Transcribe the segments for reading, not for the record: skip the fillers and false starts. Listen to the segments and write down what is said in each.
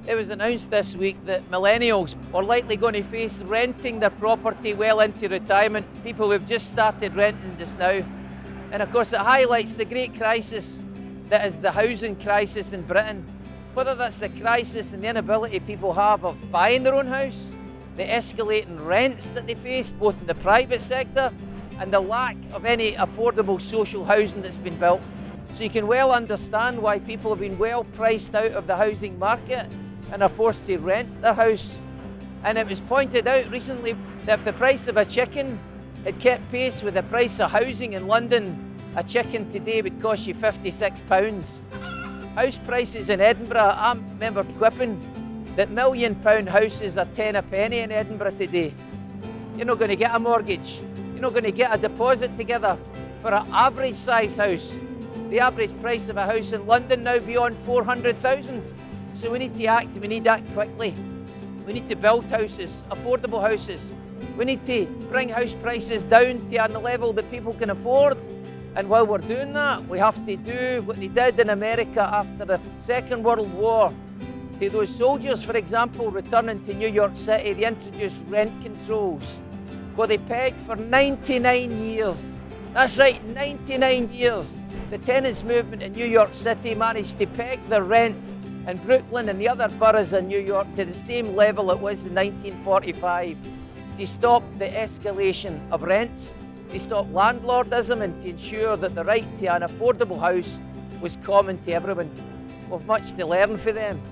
It was announced this week that millennials are likely going to face renting their property well into retirement, people who've just started renting just now. And of course it highlights the great crisis that is the housing crisis in Britain. Whether that's the crisis and the inability people have of buying their own house, the escalating rents that they face both in the private sector and the lack of any affordable social housing that's been built. So you can well understand why people have been well priced out of the housing market and are forced to rent their house. And it was pointed out recently that if the price of a chicken had kept pace with the price of housing in London, a chicken today would cost you £56. House prices in Edinburgh, I remember quipping that £1 million houses are 10 a penny in Edinburgh today. You're not going to get a mortgage. You're not going to get a deposit together for an average size house. The average price of a house in London now beyond 400,000. So we need to act, we need to act quickly. We need to build houses, affordable houses. We need to bring house prices down to a level that people can afford. And while we're doing that, we have to do what they did in America after the Second World War. To those soldiers, for example, returning to New York City, they introduced rent controls, where they pegged for 99 years. That's right, 99 years. The tenants movement in New York City managed to peg the rent in Brooklyn and the other boroughs in New York to the same level it was in 1945, to stop the escalation of rents, to stop landlordism and to ensure that the right to an affordable house was common to everyone. We've much to learn from them.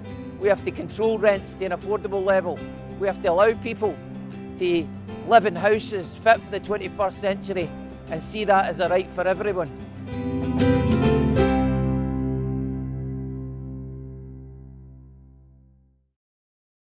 We have to control rents to an affordable level. We have to allow people to live in houses fit for the 21st century and see that as a right for everyone.